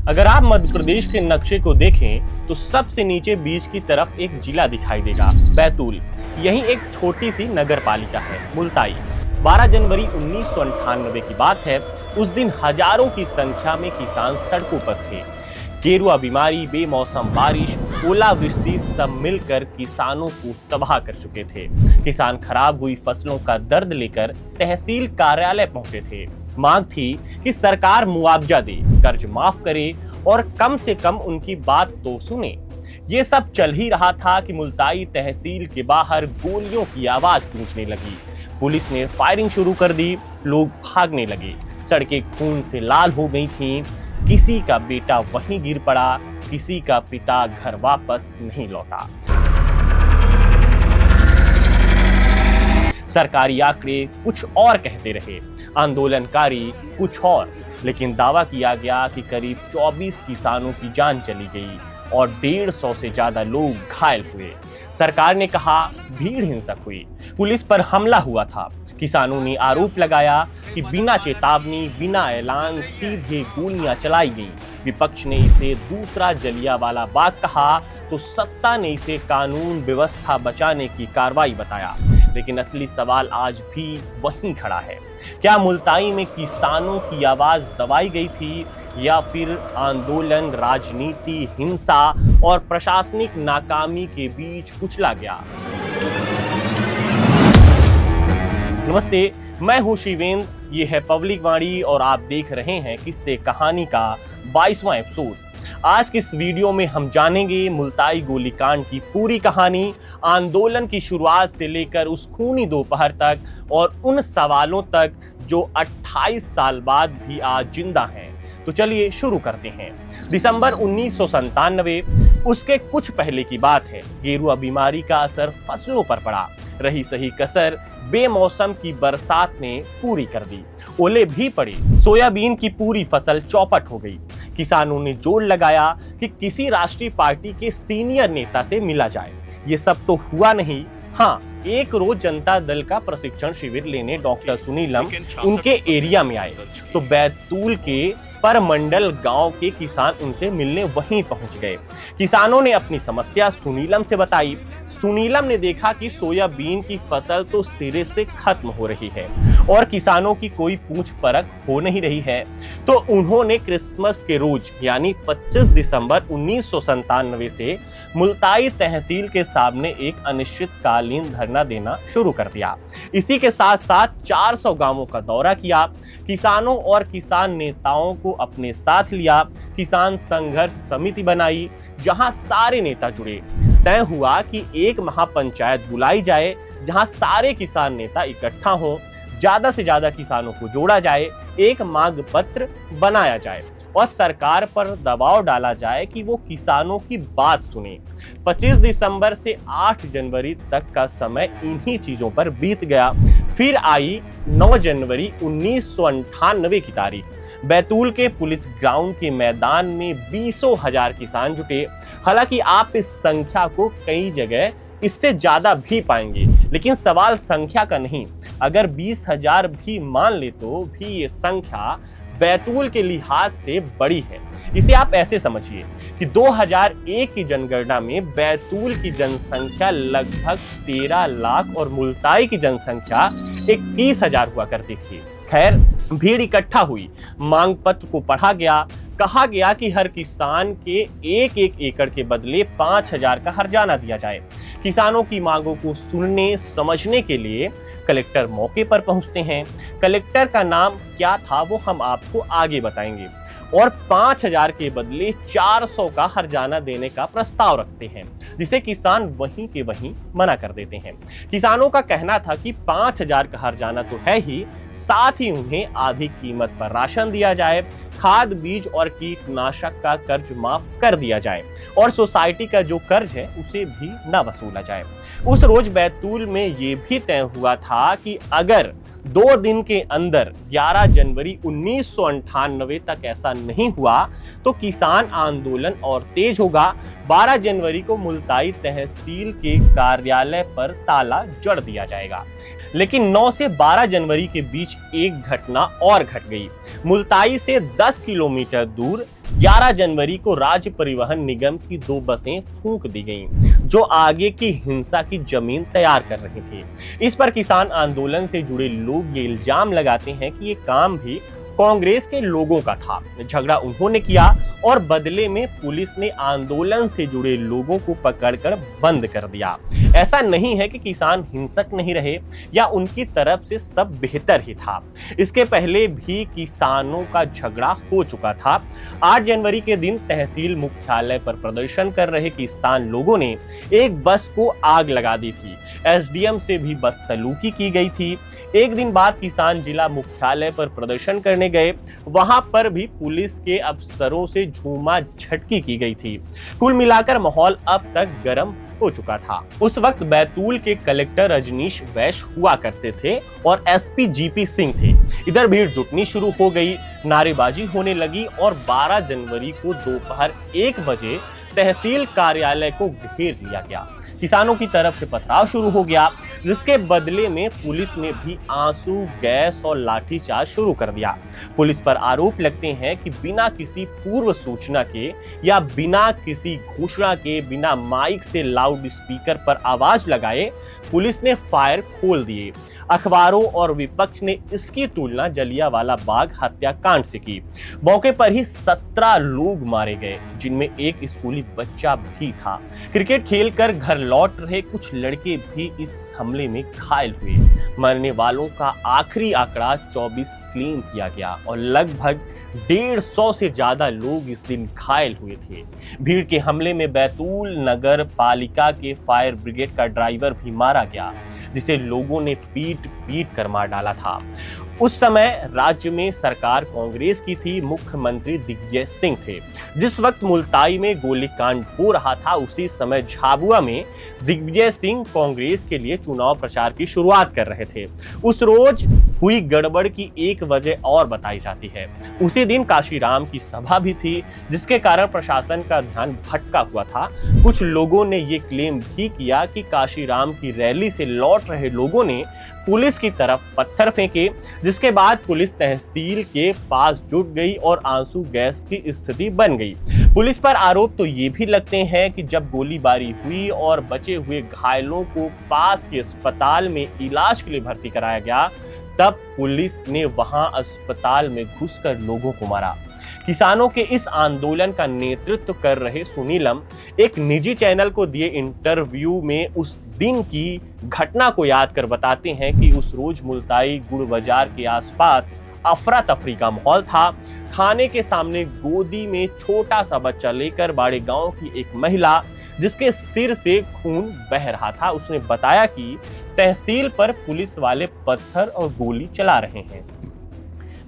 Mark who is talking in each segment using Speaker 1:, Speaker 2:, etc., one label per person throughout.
Speaker 1: अगर आप मध्य प्रदेश के नक्शे को देखें तो सबसे नीचे बीच की तरफ एक जिला दिखाई देगा, बैतूल। यही एक छोटी सी नगर पालिका है, मुल्ताई। 12 जनवरी 1998 की बात है। उस दिन हजारों की संख्या में किसान सड़कों पर थे। गेरुआ बीमारी, बेमौसम बारिश, ओलावृष्टि सब मिलकर किसानों को तबाह कर चुके थे। किसान खराब हुई फसलों का दर्द लेकर तहसील कार्यालय पहुंचे थे। मांग थी कि सरकार मुआवजा दे, कर्ज माफ करे और कम से कम उनकी बात तो सुने। ये सब चल ही रहा था कि मुल्ताई तहसील के बाहर गोलियों की आवाज गूंजने लगी। पुलिस ने फायरिंग शुरू कर दी, लोग भागने लगे, सड़कें खून से लाल हो गई थीं। किसी का बेटा वहीं गिर पड़ा, किसी का पिता घर वापस नहीं लौटा। सरकारी आंकड़े कुछ और कहते रहे, आंदोलनकारी कुछ और, लेकिन दावा किया गया कि करीब 24 किसानों की जान चली गई और 150 से ज्यादा लोग घायल हुए। सरकार ने कहा भीड़ हिंसक हुई, पुलिस पर हमला हुआ था। किसानों ने आरोप लगाया कि बिना चेतावनी, बिना ऐलान सीधे गोलियां चलाई गई। विपक्ष ने इसे दूसरा जलियांवाला बाग कहा तो सत्ता ने इसे कानून व्यवस्था बचाने की कार्रवाई बताया। लेकिन असली सवाल आज भी वहीं खड़ा है। क्या मुल्ताई में किसानों की आवाज दबाई गई थी या फिर आंदोलन राजनीति, हिंसा और प्रशासनिक नाकामी के बीच कुचला गया? नमस्ते, मैं हूं शिवेंद्र, ये है पब्लिक वाणी और आप देख रहे हैं किस्से कहानी का 22वां एपिसोड। आज की इस वीडियो में हम जानेंगे मुल्ताई गोलीकांड की पूरी कहानी, आंदोलन की शुरुआत से लेकर उस खूनी दोपहर तक और उन सवालों तक जो 28 साल बाद भी आज जिंदा हैं। तो चलिए शुरू करते हैं। दिसंबर 1997, उसके कुछ पहले की बात है। गेरुआ बीमारी का असर फसलों पर पड़ा। रही सही कसर बेमौसम की बरसात ने पूरी कर दी। ओले भी पड़े, सोयाबीन की पूरी फसल चौपट हो गई। किसानों ने जोर लगाया कि किसी राष्ट्रीय पार्टी के सीनियर नेता से मिला जाए। ये सब तो हुआ नहीं। हाँ, एक रोज जनता दल का प्रशिक्षण शिविर लेने डॉक्टर सुनीलम उनके एरिया में आए तो बैतूल के परमंडल गांव के किसान उनसे मिलने वहीं पहुंच गए। किसानों ने अपनी समस्या सुनीलम से बताई। सुनीलम ने देखा कि सोयाबीन की फसल तो सिरे से खत्म हो रही है और किसानों की कोई पूछ परख हो नहीं रही है। तो उन्होंने क्रिसमस के रोज यानी 25 दिसंबर 1997 से मुल्ताई तहसील के सामने एक अनिश्चितकालीन धरना देना शुरू कर दिया। इसी के साथ साथ 400 गांवों का दौरा किया। किसानों और किसान नेताओं को अपने साथ लिया। किसान संघर्ष समिति बनाई जहां सारे नेता जुड़े। तय हुआ कि एक महापंचायत बुलाई जाए जहां सारे किसान नेता इकट्ठा हों, ज्यादा से ज्यादा किसानों को जोड़ा जाए, एक मांग पत्र बनाया जाए और सरकार पर दबाव डाला जाए कि वो किसानों की बात सुने। 25 दिसंबर से 8 जनवरी तक का समय इन्हीं चीजों पर बीत गया। फिर आई 9 जनवरी 1998 की तारीख। बैतूल के पुलिस ग्राउंड के मैदान में 20,000 किसान जुटे। हालांकि आप इस संख्या को कई जगह इससे ज्यादा भी पाएंगे, लेकिन सवाल संख्या का नहीं। अगर 20,000 भी मान ले तो भी ये संख्या बैतूल के लिहाज से बड़ी है। इसे आप ऐसे समझिए कि 2001 की जनगणना में बैतूल की जनसंख्या लगभग 13 लाख और मुल्ताई की जनसंख्या 21,000 हुआ करती थी। खैर, भीड़ इकट्ठा हुई, मांग पत्र को पढ़ा गया। कहा गया कि हर किसान के एक एकड़ के बदले 5,000 का हर्जाना दिया जाए। किसानों की मांगों को सुनने समझने के लिए कलेक्टर मौके पर पहुंचते हैं। कलेक्टर का नाम क्या था वो हम आपको आगे बताएंगे और 5,000 के बदले 400 का हर्जाना देने का प्रस्ताव रखते हैं, जिसे किसान वहीं के वहीं मना कर देते हैं। किसानों का कहना था कि 5,000 का हर्जाना तो है ही, साथ ही उन्हें आधी कीमत पर राशन दिया जाए, खाद बीज और कीटनाशक का कर्ज माफ कर दिया जाए और सोसाइटी का जो कर्ज है उसे भी न वसूला जाए। उस रोज बैतूल में ये भी तय हुआ था कि अगर 2 दिन के अंदर 11 जनवरी 1998 तक ऐसा नहीं हुआ तो किसान आंदोलन और तेज होगा। 12 जनवरी को मुल्ताई तहसील के कार्यालय पर ताला जड़ दिया जाएगा। लेकिन 9 से 12 जनवरी के बीच एक घटना और घट गई। मुल्ताई से 10 किलोमीटर दूर 11 जनवरी को राज्य परिवहन निगम की 2 बसें फूंक दी गईं, जो आगे की हिंसा की जमीन तैयार कर रही थी। इस पर किसान आंदोलन से जुड़े लोग ये इल्जाम लगाते हैं कि ये काम भी कांग्रेस के लोगों का था। झगड़ा उन्होंने किया और बदले में पुलिस ने आंदोलन से जुड़े लोगों को पकड़कर बंद कर दिया। ऐसा नहीं है कि किसान हिंसक नहीं रहे या उनकी तरफ से सब बेहतर ही था। इसके पहले भी किसानों का झगड़ा हो चुका था। 8 जनवरी के दिन तहसील मुख्यालय पर प्रदर्शन कर रहे किसान लोगों ने एक बस को आग लगा दी थी। एसडीएम से भी बदसलूकी की गई थी। एक दिन बाद किसान जिला मुख्यालय पर प्रदर्शन करने गए, वहां पर भी पुलिस के अफसरों से झूमा झटकी की गई थी। कुल मिलाकर माहौल अब तक गर्म हो चुका था। उस वक्त बैतूल के कलेक्टर रजनीश वैश्य हुआ करते थे और एसपी जीपी सिंह थे। इधर भीड़ जुटनी शुरू हो गई, नारेबाजी होने लगी और 12 जनवरी को दोपहर 1 बजे तहसील कार्यालय को घेर लिया गया। किसानों की तरफ से पथराव शुरू हो गया, जिसके बदले में पुलिस ने भी आंसू गैस और लाठीचार्ज शुरू कर दिया। पुलिस पर आरोप लगते हैं कि बिना किसी पूर्व सूचना के या बिना किसी घोषणा के, बिना माइक से लाउड स्पीकर पर आवाज लगाए पुलिस ने फायर खोल दिए। अखबारों और विपक्ष ने इसकी तुलना जलियांवाला बाग हत्याकांड से की। मौके पर ही 17 लोग मारे गए, जिनमें एक स्कूली बच्चा भी था। क्रिकेट खेलकर घर लौट रहे कुछ लड़के भी इस हमले में घायल हुए। मरने वालों का आखिरी आंकड़ा 24 क्लेम किया गया और लगभग 150 से ज्यादा लोग इस दिन घायल हुए थे। भीड़ के हमले में बैतूल नगर पालिका के फायर ब्रिगेड का ड्राइवर भी मारा गया, जिसे लोगों ने पीट पीट कर मार डाला था। उस समय राज्य में सरकार कांग्रेस की थी, मुख्यमंत्री दिग्विजय सिंह थे। जिस वक्त मुल्ताई में गोलीकांड हो रहा था, उसी समय झाबुआ में दिग्विजय सिंह कांग्रेस के लिए चुनाव प्रचार की शुरुआत कर रहे थे। उस रोज हुई गड़बड़ की एक वजह और बताई जाती है। उसी दिन काशीराम की सभा भी थी, जिसके कारण प्रशासन का ध्यान भटका हुआ था। कुछ लोगों ने ये क्लेम भी किया कि काशीराम की रैली से लौट रहे लोगों ने पुलिस की तरफ पत्थर फेंके, जिसके बाद पुलिस तहसील के पास जुट गई और आंसू गैस की स्थिति बन गई। पुलिस पर आरोप तो ये भी लगते हैं कि जब गोलीबारी हुई और बचे हुए घायलों को पास के अस्पताल में इलाज के लिए भर्ती कराया गया, तब पुलिस ने वहां अस्पताल में घुसकर लोगों को मारा। किसानों के इस आंदोलन का नेतृत्व कर रहे सुनीलम एक निजी चैनल को दिए इंटरव्यू में उस दिन की घटना को याद कर बताते हैं कि उस रोज मुल्ताई गुड़ बाजार के आसपास अफरा तफरी का माहौल था। थाने के सामने गोदी में छोटा सा बच्चा लेकर बाड़े गांव की एक महिला, जिसके सिर से खून बह रहा था, उसने बताया कि तहसील पर पुलिस वाले पत्थर और गोली चला रहे हैं।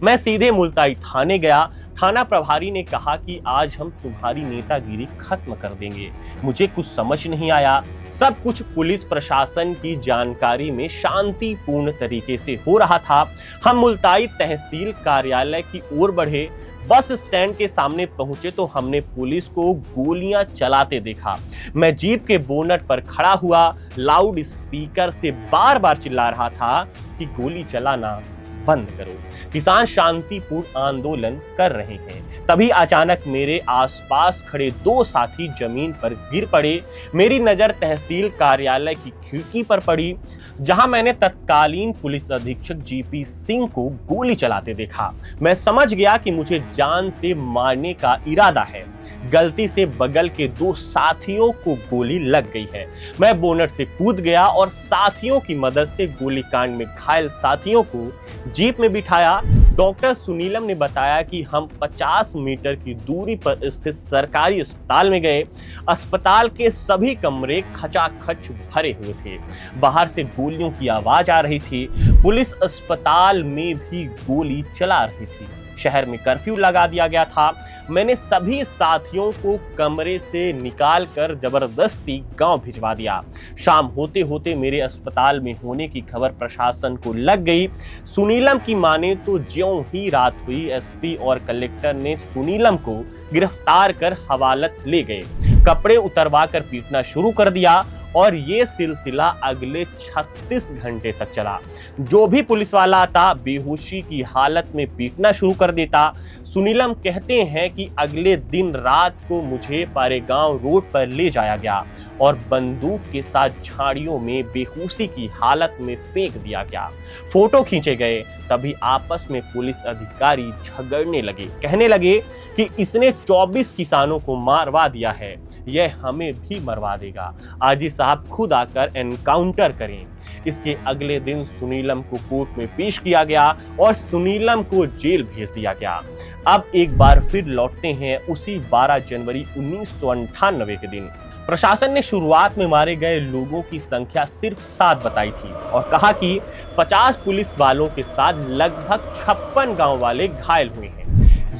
Speaker 1: मैं सीधे मुल्ताई थाने गया। थाना प्रभारी ने कहा कि आज हम तुम्हारी नेतागिरी खत्म कर देंगे। मुझे कुछ समझ नहीं आया। सब कुछ पुलिस प्रशासन की जानकारी में शांतिपूर्ण तरीके से हो रहा था। हम मुल्ताई तहसील कार्यालय की ओर बढ़े। बस स्टैंड के सामने पहुंचे तो हमने पुलिस को गोलियां चलाते देखा। मैं जीप के बोनट पर खड़ा हुआ, लाउड स्पीकर से बार बार चिल्ला रहा था कि गोली चलाना बंद करो, किसान शांतिपूर्ण आंदोलन कर रहे हैं। तभी अचानक मेरे आसपास खड़े 2 साथी जमीन पर गिर पड़े। मेरी नजर तहसील कार्यालय की खिड़की पर पड़ी, जहां मैंने तत्कालीन पुलिस अधीक्षक जीपी सिंह को गोली चलाते देखा। मैं समझ गया कि मुझे जान से मारने का इरादा है। गलती से बगल के 2 साथियों को गोली लग गई है। मैं बोनट से कूद गया और साथियों की मदद से गोलीकांड में घायल साथियों को जीप में बिठाया। डॉक्टर सुनीलम ने बताया कि हम 50 मीटर की दूरी पर स्थित सरकारी अस्पताल में गए। अस्पताल के सभी कमरे खचाखच भरे हुए थे। बाहर से गोलियों की आवाज आ रही थी। पुलिस अस्पताल में भी गोली चला रही थी। शहर में कर्फ्यू लगा दिया गया था। मैंने सभी साथियों को कमरे से निकालकर जबरदस्ती गांव भिजवा दिया। शाम होते होते मेरे अस्पताल में होने की खबर प्रशासन को लग गई। सुनीलम की माने तो ज्यों ही रात हुई, एसपी और कलेक्टर ने सुनीलम को गिरफ्तार कर हवालात ले गए। कपड़े उतरवा कर पीटना शुरू कर दिया और ये सिलसिला अगले 36 घंटे तक चला। जो भी पुलिस वाला आता बेहोशी की हालत में पीटना शुरू कर देता। सुनीलम कहते हैं कि अगले दिन रात को मुझे पारेगांव रोड पर ले जाया गया और बंदूक के साथ झाड़ियों में बेहोशी की हालत में फेंक दिया गया। फोटो खींचे गए, तभी आपस में पुलिस अधिकारी झगड़ने लगे, कहने लगे कि इसने 24 किसानों को मारवा दिया है, यह हमें भी मरवा देगा, आजी साहब खुद आकर एनकाउंटर करें। इसके अगले दिन सुनीलम को कोर्ट में पेश किया गया और सुनीलम को जेल भेज दिया गया। अब एक बार फिर लौटते हैं उसी 12 जनवरी 1998 के दिन। प्रशासन ने शुरुआत में मारे गए लोगों की संख्या सिर्फ 7 बताई थी और कहा कि 50 पुलिस वालों के साथ लगभग 56 गांव वाले घायल हुए हैं।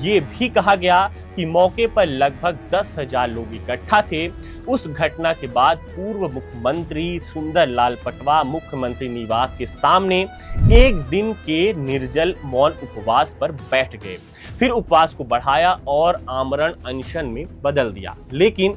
Speaker 1: ये भी कहा गया कि मौके पर लगभग 10,000 लोग इकट्ठा थे। उस घटना के बाद पूर्व मुख्यमंत्री सुंदरलाल पटवा मुख्यमंत्री निवास के सामने एक दिन के निर्जल मौन उपवास पर बैठ गए। फिर उपवास को बढ़ाया और आमरण अनशन में बदल दिया। लेकिन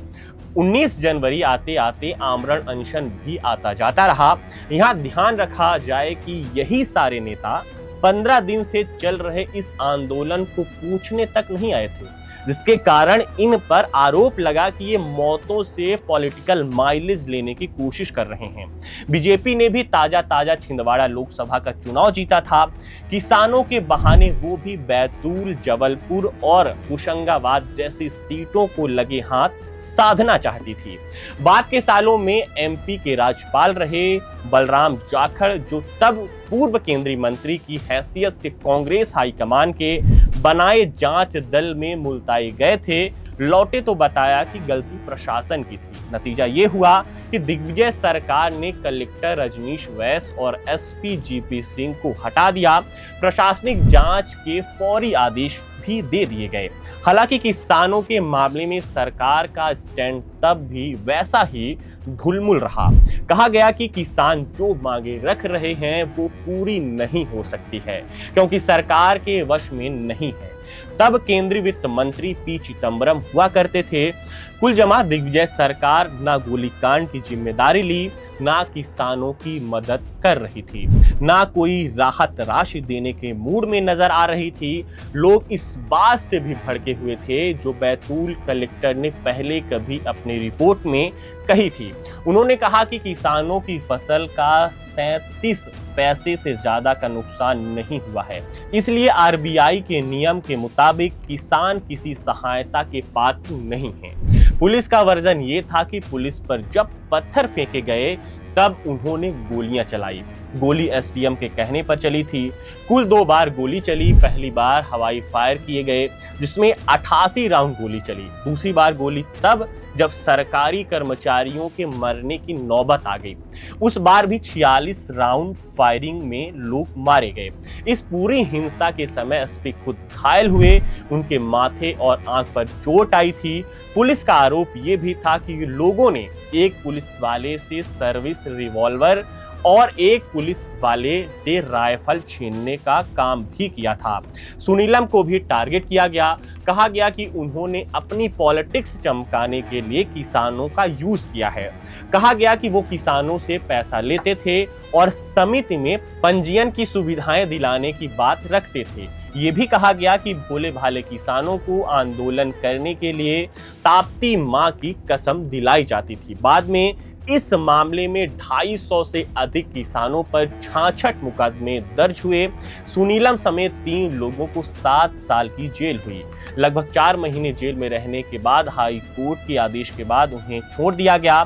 Speaker 1: 19 जनवरी आते आते आमरण अनशन भी आता जाता रहा। यहाँ ध्यान रखा जाए कि यही सारे नेता 15 दिन से चल रहे इस आंदोलन को पूछने तक नहीं आए थे, जिसके कारण इन पर आरोप लगा कि ये मौतों से पॉलिटिकल माइलेज लेने की कोशिश कर रहे हैं। बीजेपी ने भी ताजा छिंदवाड़ा लोकसभा का चुनाव जीता था। किसानों के बहाने वो भी बैतूल, जबलपुर और होशंगाबाद जैसी सीटों को लगे हाथ साधना चाहती थी। बाद के सालों में एमपी के राज्यपाल रहे बलराम जाखड़, जो तब पूर्व केंद्रीय मंत्री की हैसियत से कांग्रेस हाईकमान के बनाए जांच दल में मुल्ताई गए थे, लौटे तो बताया कि गलती प्रशासन की थी। नतीजा ये हुआ कि दिग्विजय सरकार ने कलेक्टर रजनीश वैस और एसपी जीपी सिंह को हटा दिया। प्रशासनिक जांच के फौरी आदेश भी दे दिए गए। हालांकि किसानों के मामले में सरकार का स्टैंड तब भी वैसा ही ढुलमुल रहा। कहा गया कि किसान जो मांगे रख रहे हैं वो पूरी नहीं हो सकती है, क्योंकि सरकार के वश में नहीं है। तब केंद्रीय वित्त मंत्री पी चिदम्बरम हुआ करते थे। कुल जमा दिग्विजय सरकार ना गोलीकांड की जिम्मेदारी ली, ना किसानों की मदद कर रही थी, ना कोई राहत राशि देने के मूड में नजर आ रही थी। लोग इस बात से भी भड़के हुए थे जो बैतूल कलेक्टर ने पहले कभी अपनी रिपोर्ट में कही थी। उन्होंने कहा कि किसानों की फसल का 37 पैसे से ज्यादा का नुकसान नहीं हुआ है, इसलिए आरबीआई के नियम के मुताबिक किसान किसी सहायता के पात्र नहीं है। पुलिस का वर्जन ये था कि पुलिस पर जब पत्थर फेंके गए तब उन्होंने गोलियां चलाई। गोली एसडीएम के कहने पर चली थी। कुल 2 बार गोली चली। पहली बार हवाई फायर किए गए जिसमें 88 राउंड गोली चली। दूसरी बार गोली तब जब सरकारी कर्मचारियों के मरने की नौबत आ गई। उस बार भी 46 राउंड फायरिंग में लोग मारे गए। इस पूरी हिंसा के समय एसपी खुद घायल हुए, उनके माथे और आंख पर चोट आई थी। पुलिस का आरोप यह भी था कि लोगों ने एक पुलिस वाले से सर्विस रिवॉल्वर और एक पुलिस वाले से राइफल छीनने का काम भी किया था। सुनीलम को भी टारगेट किया गया। कहा गया कि उन्होंने अपनी पॉलिटिक्स चमकाने के लिए किसानों का यूज किया है। कहा गया कि वो किसानों से पैसा लेते थे और समिति में पंजीयन की सुविधाएं दिलाने की बात रखते थे। ये भी कहा गया कि भोले भाले किसानों को आंदोलन करने के लिए ताप्ती मां की कसम दिलाई जाती थी। बाद में इस मामले में 250 से अधिक किसानों पर 66 मुकदमे दर्ज हुए। सुनीलम समेत 3 लोगों को 7 साल की जेल हुई। लगभग 4 महीने जेल में रहने के बाद हाई कोर्ट के आदेश के बाद उन्हें छोड़ दिया गया।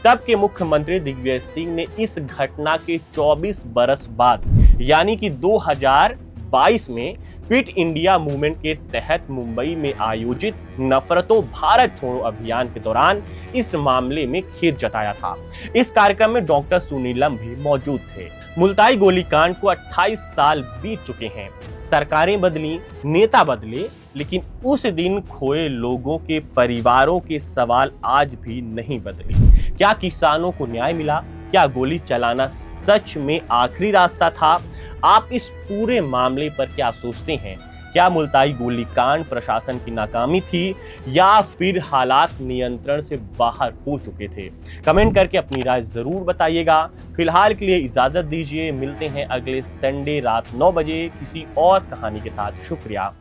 Speaker 1: तब के मुख्यमंत्री दिग्विजय सिंह ने इस घटना के 24 बरस बाद यानी कि 2022 में फिट इंडिया मूवमेंट के तहत मुंबई में आयोजित नफरतो भारत छोड़ो अभियान के दौरान इस मामले में खेद जताया था। इस कार्यक्रम में डॉक्टर सुनीलम भी मौजूद थे। मुल्ताई गोलीकांड को 28 साल बीत चुके हैं। सरकारें बदली, नेता बदले, लेकिन उस दिन खोए लोगों के परिवारों के सवाल आज भी नहीं बदले। क्या किसानों को न्याय मिला? क्या गोली चलाना सच में आखिरी रास्ता था? आप इस पूरे मामले पर क्या सोचते हैं? क्या मुल्ताई गोली कांड प्रशासन की नाकामी थी या फिर हालात नियंत्रण से बाहर हो चुके थे? कमेंट करके अपनी राय जरूर बताइएगा। फिलहाल के लिए इजाजत दीजिए, मिलते हैं अगले संडे रात 9 बजे किसी और कहानी के साथ। शुक्रिया।